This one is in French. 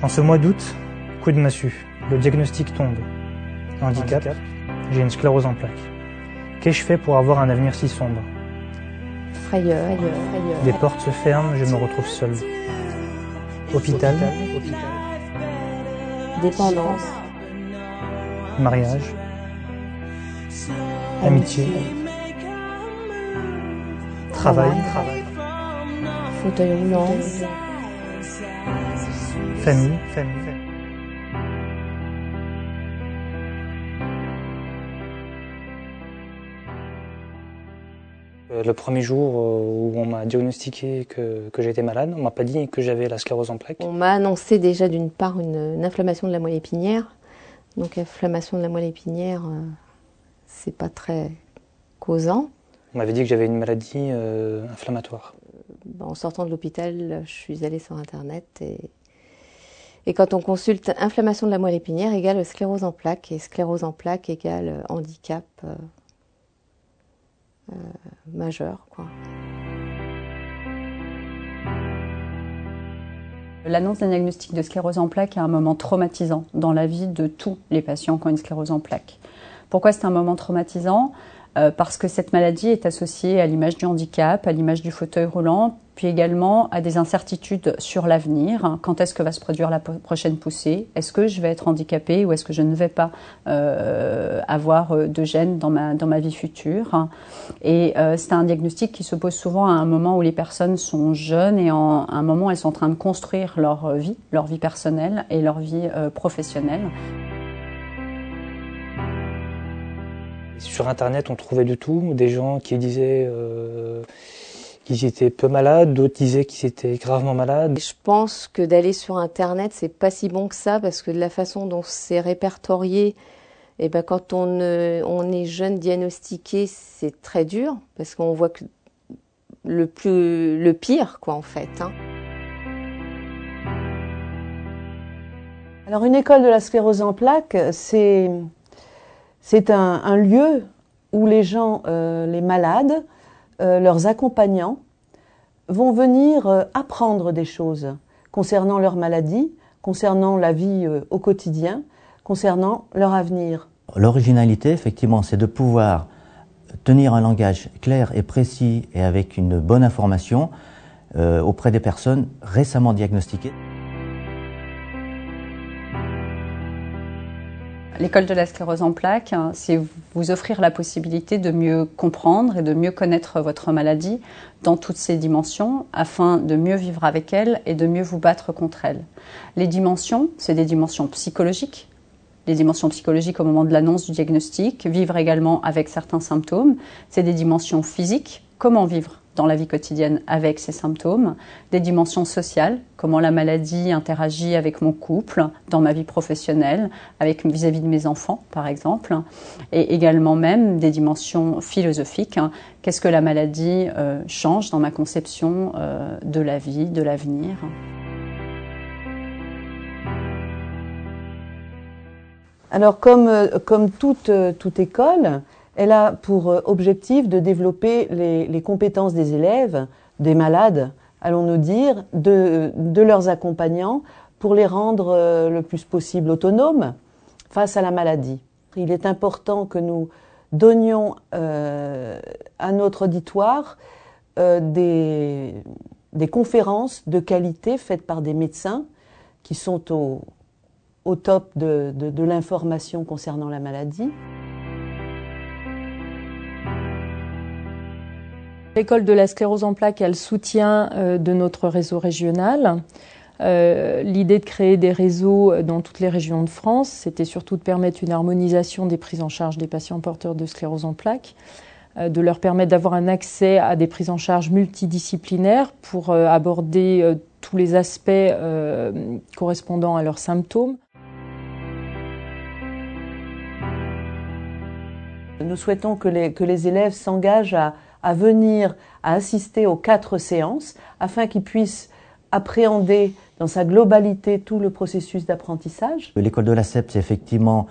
En ce mois d'août, coup de massue, le diagnostic tombe. Handicap, j'ai une sclérose en plaques. Qu'ai-je fait pour avoir un avenir si sombre? Frayeur. Des portes se ferment, je me retrouve seul. Hôpital, Dépendance. mariage, amitié, travail, Fauteuil roulant. famille. Le premier jour où on m'a diagnostiqué que j'étais malade, on m'a pas dit que j'avais la sclérose en plaques. On m'a annoncé déjà d'une part une inflammation de la moelle épinière. Donc inflammation de la moelle épinière, c'est pas très causant. On m'avait dit que j'avais une maladie inflammatoire. En sortant de l'hôpital, je suis allée sur Internet et quand on consulte inflammation de la moelle épinière égale sclérose en plaques et sclérose en plaques égale handicap majeur, quoi. L'annonce d'un diagnostic de sclérose en plaques est un moment traumatisant dans la vie de tous les patients qui ont une sclérose en plaques. Pourquoi c'est un moment traumatisant ? Parce que cette maladie est associée à l'image du handicap, à l'image du fauteuil roulant, puis également à des incertitudes sur l'avenir. Quand est-ce que va se produire la prochaine poussée? Est-ce que je vais être handicapée ou est-ce que je ne vais pas avoir de gène dans ma vie future? Et c'est un diagnostic qui se pose souvent à un moment où les personnes sont jeunes et à un moment où elles sont en train de construire leur vie personnelle et leur vie professionnelle. Sur Internet, on trouvait de tout, des gens qui disaient qu'ils étaient peu malades, d'autres disaient qu'ils étaient gravement malades. Je pense que d'aller sur Internet, c'est pas si bon que ça, parce que de la façon dont c'est répertorié, et ben quand on est jeune diagnostiqué, c'est très dur, parce qu'on voit que le pire, quoi, en fait, hein. Alors une école de la sclérose en plaques, c'est un lieu où les gens, les malades, leurs accompagnants, vont venir apprendre des choses concernant leur maladie, concernant la vie au quotidien, concernant leur avenir. L'originalité, effectivement, c'est de pouvoir tenir un langage clair et précis et avec une bonne information auprès des personnes récemment diagnostiquées. L'école de la sclérose en plaques, c'est vous offrir la possibilité de mieux comprendre et de mieux connaître votre maladie dans toutes ses dimensions afin de mieux vivre avec elle et de mieux vous battre contre elle. Les dimensions, c'est des dimensions psychologiques. Les dimensions psychologiques au moment de l'annonce du diagnostic, vivre également avec certains symptômes. C'est des dimensions physiques, comment vivre dans la vie quotidienne avec ces symptômes, des dimensions sociales, comment la maladie interagit avec mon couple, dans ma vie professionnelle, avec vis-à-vis de mes enfants par exemple, et également même des dimensions philosophiques, qu'est-ce que la maladie change dans ma conception de la vie, de l'avenir. Alors comme toute école, elle a pour objectif de développer les compétences des élèves, des malades, allons-nous dire, de leurs accompagnants, pour les rendre le plus possible autonomes face à la maladie. Il est important que nous donnions à notre auditoire des conférences de qualité faites par des médecins qui sont au top de l'information concernant la maladie. L'école de la sclérose en plaques a le soutien de notre réseau régional. L'idée de créer des réseaux dans toutes les régions de France, c'était surtout de permettre une harmonisation des prises en charge des patients porteurs de sclérose en plaques, de leur permettre d'avoir un accès à des prises en charge multidisciplinaires pour aborder tous les aspects correspondant à leurs symptômes. Nous souhaitons que les élèves s'engagent à venir, à assister aux 4 séances, afin qu'ils puissent appréhender dans sa globalité tout le processus d'apprentissage. L'école de la CEP, c'est effectivement